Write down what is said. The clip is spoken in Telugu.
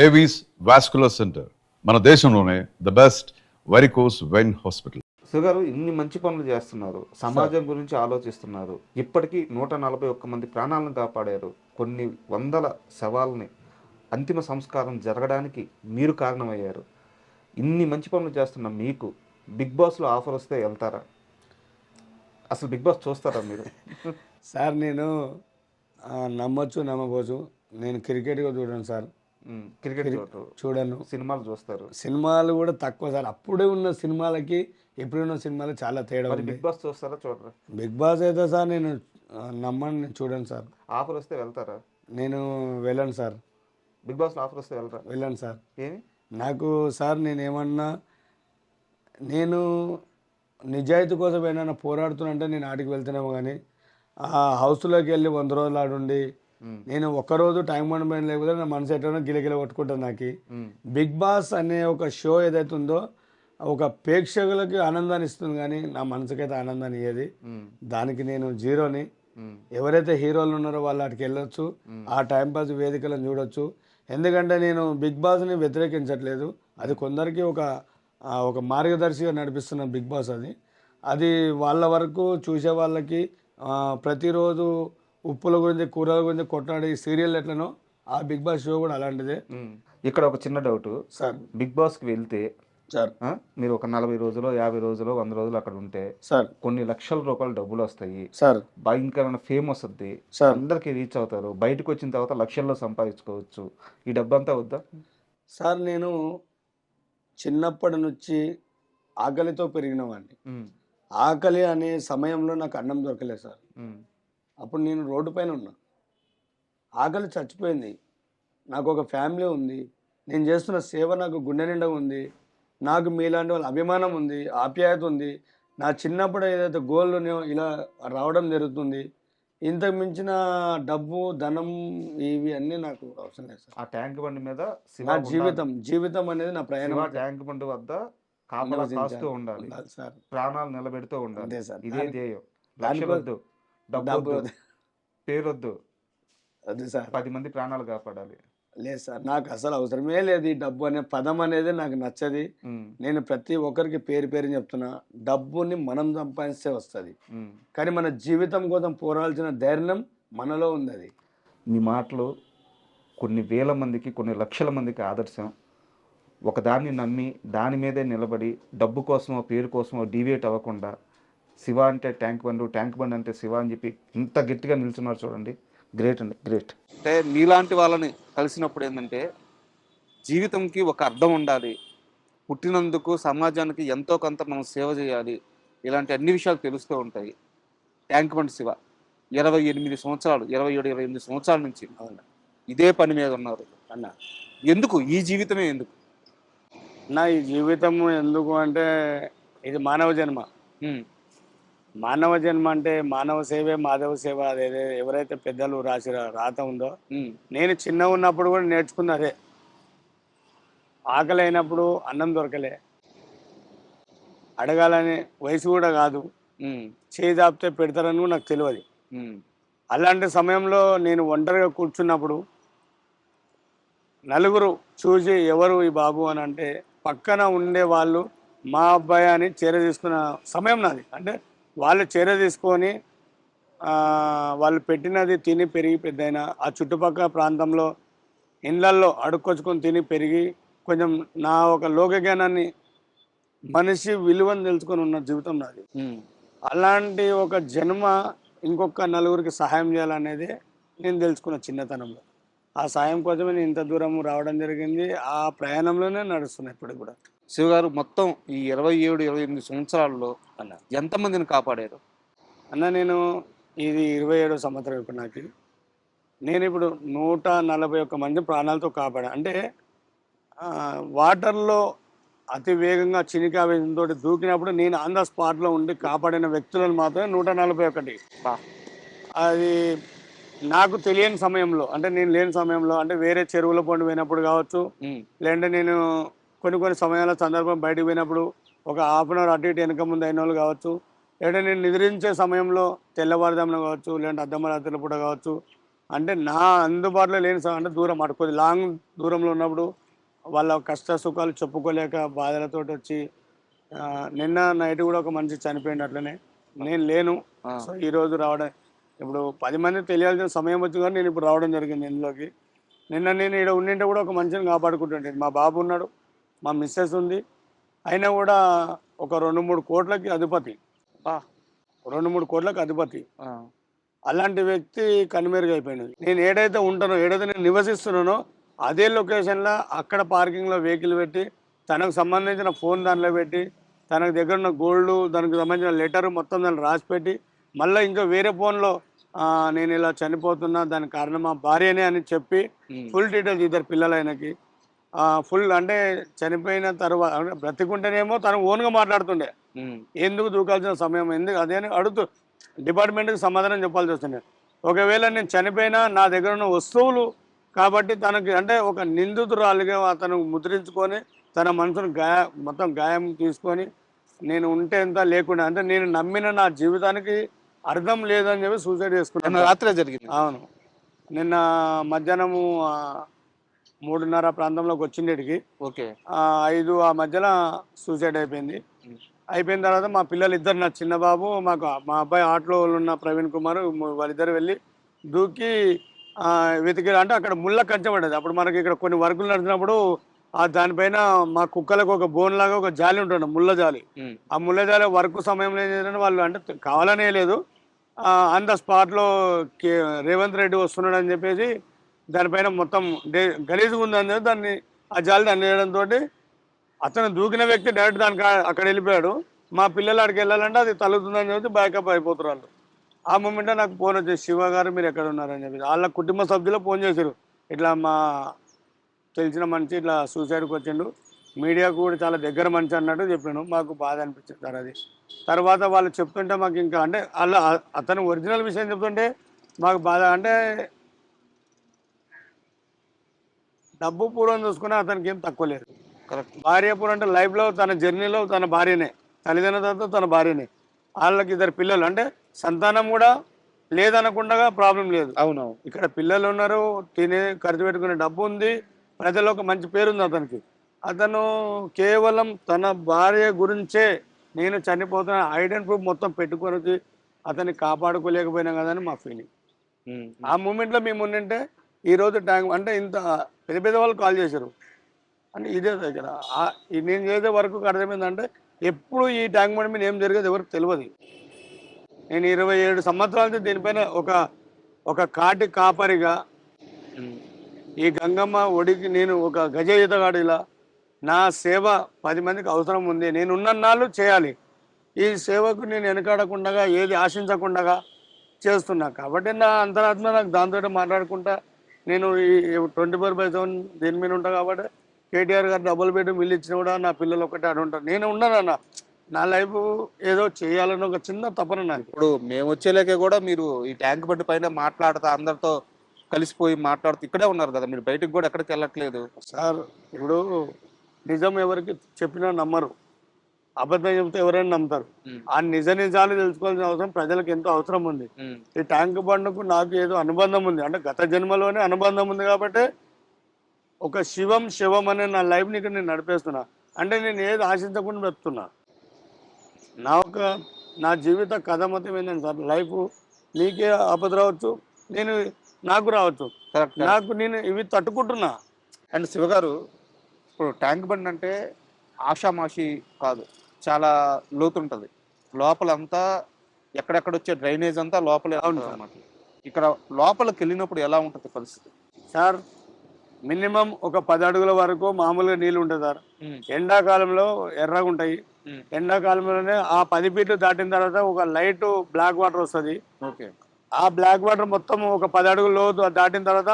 ఏవీస్ వాస్కులర్ సెంటర్ మన దేశంలోనే the best varicose vein hospital. సుగారు ఇన్ని మంచి పనులు చేస్తున్నారు, సమాజం గురించి ఆలోచిస్తున్నారు. ఇప్పటికీ 141 మంది ప్రాణాలను కాపాడారు. కొన్ని వందల శవాలని అంతిమ సంస్కారం జరగడానికి మీరు కారణమయ్యారు. ఇన్ని మంచి పనులు చేస్తున్న మీకు బిగ్ బాస్లో ఆఫర్ వస్తే వెళ్తారా? అసలు బిగ్ బాస్ చూస్తారా మీరు? సార్ నేను నమ్మొచ్చు నమ్మబోచ్చు. నేను క్రికెట్గా చూడను సార్. క్రికెట్ చూడను. సినిమాలు చూస్తారు. సినిమాలు కూడా తక్కువ సార్. అప్పుడే ఉన్న సినిమాలకి ఇప్పుడున్న సినిమాలకి చాలా తేడా ఉంది. బిగ్ బాస్ చూస్తారా చూడరా? బిగ్ బాస్ అయితే సార్ నేను నమ్మను, నేను చూడను సార్. ఆఫర్ వస్తే వెళ్తారా? నేను వెళ్ళను సార్. బిగ్ బాస్లో ఆఫర్ వస్తే వెళ్తారా? వెళ్ళను సార్. ఏమి నాకు సార్ నేనేమన్నా నేను నిజాయితీ కోసం ఏమైనా పోరాడుతున్నంటే నేను ఆడికి వెళ్తున్నాము. కానీ ఆ హౌస్లోకి వెళ్ళి 100 రోజులు ఆడుండి నేను ఒక్కరోజు టైం మనమెంట్ లేకపోతే నా మనసు ఎట్లా గిలగిల కొట్టుకుంటాను. నాకు బిగ్ బాస్ అనే ఒక షో ఏదైతే ఉందో ఒక ప్రేక్షకులకి ఆనందాన్ని ఇస్తుంది, కానీ నా మనసుకైతే ఆనందాన్ని ఇయ్యేది. దానికి నేను జీరోని. ఎవరైతే హీరోలు ఉన్నారో వాళ్ళు అటుకి వెళ్ళొచ్చు, ఆ టైంపాస్ వేదికలను చూడొచ్చు. ఎందుకంటే నేను బిగ్ బాస్ని వ్యతిరేకించట్లేదు. అది కొందరికి ఒక మార్గదర్శిగా నడిపిస్తున్న బిగ్ బాస్. అది వాళ్ళ వరకు చూసే వాళ్ళకి ప్రతిరోజు ఉప్పుల గురించి కూరల గురించి కొట్లాడే సీరియల్ ఎట్లనో ఆ బిగ్ బాస్ షో కూడా అలాంటిదే. ఇక్కడ ఒక చిన్న డౌట్ సార్. బిగ్ బాస్కి వెళ్తే సార్ మీరు ఒక 40 రోజులు 50 రోజులు 100 రోజులు అక్కడ ఉంటే సార్ కొన్ని లక్షల రూపాయలు డబ్బులు వస్తాయి సార్. భయంకరమైన ఫేమ్ వస్తుంది సార్. అందరికి రీచ్ అవుతారు. బయటకు వచ్చిన తర్వాత లక్షల్లో సంపాదించుకోవచ్చు. ఈ డబ్బు అంతా వద్దా సార్? నేను చిన్నప్పటి నుంచి ఆకలితో పెరిగిన వాడిని. ఆకలి అనే సమయంలో నాకు అన్నం దొరకలేదు సార్. అప్పుడు నేను రోడ్డు పైన ఉన్నా. ఆకలి చచ్చిపోయింది. నాకు ఒక ఫ్యామిలీ ఉంది. నేను చేస్తున్న సేవ నాకు గుండె నిండా ఉంది. నాకు మీలాంటి వాళ్ళ అభిమానం ఉంది, ఆప్యాయత ఉంది. నా చిన్నప్పుడు ఏదైతే గోల్ ఇలా రావడం జరుగుతుంది. ఇంతకు మించిన డబ్బు ధనం ఇవి అన్నీ నాకు అవసరం లేదు సార్. ఆ ట్యాంక్ బండి మీద నా జీవితం అనేది నా ప్రయాణం. ట్యాంక్ బండి వద్ద కాపలా కాస్తూ ఉండాలి సార్. ప్రాణాలు నిలబెడుతూ ఉండాలి. ఇదే ధ్యేయం. దానికి వద్దు, డబ్బు వద్దు, పేరొద్దు, అది సార్. 10 మంది ప్రాణాలు కాపాడాలి. లేదు సార్, నాకు అసలు అవసరమే లేదు. ఈ డబ్బు అనే పదం అనేది నాకు నచ్చది. నేను ప్రతి ఒక్కరికి పేరు చెప్తున్నా, డబ్బుని మనం సంపాదిస్తే వస్తుంది, కానీ మన జీవితం కోసం పోరాడాల్సిన ధైర్యం మనలో ఉంది. అది మీ మాటలు కొన్ని వేల మందికి, కొన్ని లక్షల మందికి ఆదర్శం. ఒకదాన్ని నమ్మి దాని మీదే నిలబడి డబ్బు కోసమో పేరు కోసమో డీవియేట్ అవ్వకుండా శివ అంటే ట్యాంక్ బండ్ అంటే శివ అని చెప్పి ఇంత గట్టిగా నిల్చున్నారు చూడండి. గ్రేట్ అండి, గ్రేట్. అంటే మీలాంటి వాళ్ళని కలిసినప్పుడు ఏంటంటే జీవితంకి ఒక అర్థం ఉండాలి, పుట్టినందుకు సమాజానికి ఎంతో కొంత మనం సేవ చేయాలి, ఇలాంటి అన్ని విషయాలు తెలుస్తూ ఉంటాయి. ట్యాంక్ బండ్ శివ 28 సంవత్సరాలు 27-28 సంవత్సరాల నుంచి ఇదే పని మీద ఉన్నారు అన్న. ఎందుకు ఈ జీవితమే ఎందుకు ఈ జీవితం ఎందుకు అంటే ఇది మానవ జన్మ. మానవ జన్మ అంటే మానవ సేవే మాధవ సేవ. అదే ఎవరైతే పెద్దలు రాసిన రాత ఉందో, నేను చిన్న ఉన్నప్పుడు కూడా నేర్చుకున్నదే. ఆకలి అయినప్పుడు అన్నం దొరకలే, అడగాలని వయసు కూడా కాదు, చేయి దాపితే పెడతారని కూడా నాకు తెలియదు. అలాంటి సమయంలో నేను ఒంటరిగా కూర్చున్నప్పుడు నలుగురు చూసి ఎవరు ఈ బాబు అని అంటే పక్కన ఉండే వాళ్ళు మా అబ్బాయి అని చర్య తీసుకున్న సమయం నాది. అంటే వాళ్ళు చర్య తీసుకొని వాళ్ళు పెట్టినది తిని పెరిగి పెద్దయినా ఆ చుట్టుపక్కల ప్రాంతంలో ఇళ్ళల్లో అడుక్కొచ్చుకొని తిని పెరిగి కొంచెం నా ఒక లోక జ్ఞానాన్ని, మనిషి విలువను తెలుసుకొని ఉన్న జీవితం నాది. అలాంటి ఒక జన్మ ఇంకొక నలుగురికి సహాయం చేయాలనేది నేను తెలుసుకున్న చిన్నతనంలో. ఆ సాయం కోసమే నేను ఇంత దూరం రావడం జరిగింది. ఆ ప్రయాణంలోనే నడుస్తున్నాయి ఇప్పుడు కూడా. శివగారు మొత్తం ఈ 27-28 సంవత్సరాల్లో ఎంతమందిని కాపాడారు అన్న? నేను ఇది 27వ సంవత్సరం ఇప్పుడు నాకు. నేను ఇప్పుడు 141 మంది ప్రాణాలతో కాపాడా. అంటే వాటర్లో అతి వేగంగా చినికావేశంతో దూకినప్పుడు నేను ఆన్ ద స్పాట్లో ఉండి కాపాడిన వ్యక్తులను మాత్రమే 141. అది నాకు తెలియని సమయంలో, అంటే నేను లేని సమయంలో, అంటే వేరే చెరువుల పండు పోయినప్పుడు కావచ్చు, లేదంటే నేను కొన్ని సమయాల సందర్భం బయటకు పోయినప్పుడు ఒక హాఫ్ అన్ అవర్ అటు ఇటు వెనక ముందు అయిన వాళ్ళు కావచ్చు, లేదంటే నేను నిద్రించే సమయంలో తెల్లవారుజామున కావచ్చు, లేదంటే అర్ధమరాత్రుల పూట కావచ్చు, అంటే నా అందుబాటులో లేని అంటే దూరం అటు కొద్ది లాంగ్ దూరంలో ఉన్నప్పుడు వాళ్ళ కష్ట సుఖాలు చెప్పుకోలేక బాధలతో వచ్చి నిన్న నైట్ కూడా ఒక మనిషి చనిపోయింది అట్లనే. నేను లేను. సో ఈరోజు రావడం ఇప్పుడు 10 మంది తెలియాల్సిన సమయం వచ్చింది కానీ నేను ఇప్పుడు రావడం జరిగింది ఇందులోకి. నిన్న నేను ఇక్కడ ఉండింటే కూడా ఒక మనిషిని కాపాడుకుంటుంటే మా బాబు ఉన్నాడు, మా మిస్సెస్ ఉంది. అయినా కూడా ఒక 2-3 కోట్లకి అధిపతి, 2-3 కోట్లకు అధిపతి. అలాంటి వ్యక్తి కనుమరుగైపోయినది. నేను ఏదైతే ఉంటానో, ఏదైతే నేను నివసిస్తున్నానో అదే లొకేషన్లో అక్కడ పార్కింగ్లో వెహికల్ పెట్టి తనకు సంబంధించిన ఫోన్ దానిలో పెట్టి తనకు దగ్గర ఉన్న గోల్డ్ దానికి సంబంధించిన లెటర్ మొత్తం దాన్ని రాసి పెట్టి మళ్ళీ ఇంకా వేరే ఫోన్లో నేను ఇలా చనిపోతున్నా దానికి కారణం మా భార్యనే అని చెప్పి ఫుల్ డీటెయిల్స్ ఇద్దరు పిల్లలైనకి ఫుల్ అంటే చనిపోయిన తర్వాత బ్రతికుంటేనేమో తను ఓన్గా మాట్లాడుతుండే ఎందుకు దూకాల్సిన సమయం ఎందుకు అదే అని అడుగుతూ డిపార్ట్మెంట్కి సమాధానం చెప్పాల్సి వస్తుండే. ఒకవేళ నేను చనిపోయినా నా దగ్గర ఉన్న వస్తువులు కాబట్టి తనకి అంటే ఒక నిందితురాలుగా అతను ముద్రించుకొని తన మనసును మొత్తం గాయం తీసుకొని నేను ఉంటే ఎంత లేకుండా అంటే నేను నమ్మిన నా జీవితానికి అర్థం లేదని చెప్పి సూసైడ్ చేసుకున్నాను. రాత్రే జరిగింది. అవును, నిన్న మధ్యాహ్నము 3:30 ప్రాంతంలోకి వచ్చిండేటికి ఓకే 5 ఆ మధ్యలో సూసైడ్ అయిపోయింది. అయిపోయిన తర్వాత మా పిల్లలు ఇద్దరు, నా చిన్న బాబు మా అబ్బాయి ఆటలో ఉన్న ప్రవీణ్ కుమార్, వాళ్ళిద్దరు వెళ్ళి దూకి వెతికి అంటే అక్కడ ముళ్ళ కంచె పడ్డది. అప్పుడు మనకి ఇక్కడ కొన్ని వర్కులు నడిచినప్పుడు దానిపైన మా కుక్కలకు ఒక బోన్ లాగా ఒక జాలి ఉంటుంది, ముళ్ళ జాలి. ఆ ముళ్ళ జాలి వర్క్ సమయంలో ఏం చేశారంటే వాళ్ళు అంటే కావాలనే లేదు ఆన్ ద స్పాట్లో రేవంత్ రెడ్డి వస్తున్నాడు అని చెప్పేసి దానిపైన మొత్తం గలీజ్గా ఉందని చెప్పి దాన్ని ఆ జాలి దాన్ని వేయడంతో అతను దూకిన వ్యక్తి డైరెక్ట్ దానికి అక్కడ వెళ్ళిపోయాడు. మా పిల్లలు అక్కడికి వెళ్ళాలంటే అది తలుగుతుందని చెప్పి బ్యాకప్ అయిపోతారు వాళ్ళు. ఆ మూమెంట్లో నాకు ఫోన్ వచ్చేసి శివ గారు మీరు ఎక్కడ ఉన్నారని చెప్పి వాళ్ళ కుటుంబ సభ్యులు ఫోన్ చేశారు, ఇట్లా మా తెలిసిన మనిషి ఇట్లా సూసైడ్కి వచ్చిండు, మీడియాకు కూడా చాలా దగ్గర మనిషి అన్నట్టు చెప్పాను. మాకు బాధ అనిపించింది సార్ అది. తర్వాత వాళ్ళు చెప్తుంటే మాకు ఇంకా అంటే అలా అతను ఒరిజినల్ విషయం చెప్తుంటే మాకు బాధ అంటే డబ్బు పూర్వం చూసుకుని అతనికి ఏం తక్కువ లేదు. కరెక్ట్. భార్య పూర్వం అంటే లైఫ్లో తన జర్నీలో తన భార్యనే, తల్లిదండ్రుల తర్వాత తన భార్యనే, వాళ్ళకి 2 పిల్లలు అంటే సంతానం కూడా లేదనకుండా ప్రాబ్లం లేదు. అవునవును. ఇక్కడ పిల్లలు ఉన్నారు, తినే ఖర్చు పెట్టుకునే డబ్బు ఉంది, ప్రజల్లో ఒక మంచి పేరుంది అతనికి. అతను కేవలం తన భార్య గురించే నేను చనిపోతున్న ఐడెంటిటీ ప్రూఫ్ మొత్తం పెట్టుకొని అతన్ని కాపాడుకోలేకపోయినా కదని మా ఫీలింగ్. ఆ మూమెంట్లో మేము ఉండింటే ఈరోజు ట్యాంక్ అంటే ఇంత పెద్ద పెద్ద వాళ్ళు కాల్ చేశారు అంటే ఇదే దగ్గర నేను చేసే వరకు అర్థమైందంటే ఎప్పుడు ఈ ట్యాంక్ బండ్ మీద ఏం జరిగేది ఎవరికి తెలియదు. నేను 27 సంవత్సరాల నుంచి దీనిపైన ఒక కాటి కాపరిగా ఈ గంగమ్మ ఒడికి నేను ఒక గజ ఈతగాడిలా నా సేవ 10 మందికి అవసరం ఉంది, నేను ఉన్నన్నాళ్ళు చేయాలి. ఈ సేవకు నేను వెనకాడకుండా ఏది ఆశించకుండా చేస్తున్నా కాబట్టి నా అంతరాత్మ నాకు దాంతో మాట్లాడుకుంటా నేను ఈ 24/7 దీని మీద ఉంటా. కాబట్టి కేటీఆర్ గారు డబుల్ బెడ్రూమ్ ఇల్లు ఇచ్చినా కూడా నా పిల్లలు ఒకటే ఆడ ఉంటారు. నేను ఉన్నానన్న నా లైఫ్ ఏదో చేయాలని ఒక చిన్న తపన నాకు. ఇప్పుడు మేము వచ్చేలాకే కూడా మీరు ఈ ట్యాంక్ బండి పైన మాట్లాడుతూ అందరితో కలిసిపోయి మాట్లాడుతూ ఇక్కడే ఉన్నారు కదా, మీరు బయటకు కూడా ఎక్కడికి వెళ్ళట్లేదు సార్. ఇప్పుడు నిజం ఎవరికి చెప్పినా నమ్మరు, అబద్ధం చెప్తే ఎవరైనా నమ్ముతారు. ఆ నిజాలు తెలుసుకోవాల్సిన అవసరం ప్రజలకు ఎంతో అవసరం ఉంది. ఈ ట్యాంక్ బండ్కు నాకు ఏదో అనుబంధం ఉంది అంటే గత జన్మలోనే అనుబంధం ఉంది కాబట్టి ఒక శివం అనే నా లైఫ్ని ఇక్కడ నేను నడిపేస్తున్నా. అంటే నేను ఏది ఆశించకుండా బ్రతుకుతున్నా. నా జీవిత కథ మొత్తం ఏంటంటే సార్, లైఫ్ నీకే ఆపద రావచ్చు, నాకు రావచ్చు, నేను ఇవి తట్టుకుంటున్నా. అండ్ శివగారు, ఇప్పుడు ట్యాంక్ బండ్ అంటే ఆషామాషి కాదు, చాలా లోతుంటుంది. లోపలంతా ఎక్కడెక్కడ వచ్చే డ్రైనేజ్ అంతా లోపలే ఉంటుంది అన్నమాట. ఇక్కడ లోపలికి వెళ్ళినప్పుడు ఎలా ఉంటుంది పరిస్థితి సార్? మినిమం ఒక 10 అడుగుల వరకు మామూలుగా నీళ్ళు ఉంటుంది సార్. ఎండాకాలంలో ఎర్రగా ఉంటాయి. ఎండాకాలంలోనే ఆ 10 ఫీట్లు దాటిన తర్వాత ఒక లైట్ బ్లాక్ వాటర్ వస్తుంది. ఓకే. ఆ బ్లాక్ వాటర్ మొత్తం ఒక 10 అడుగుల లోతు దాటిన తర్వాత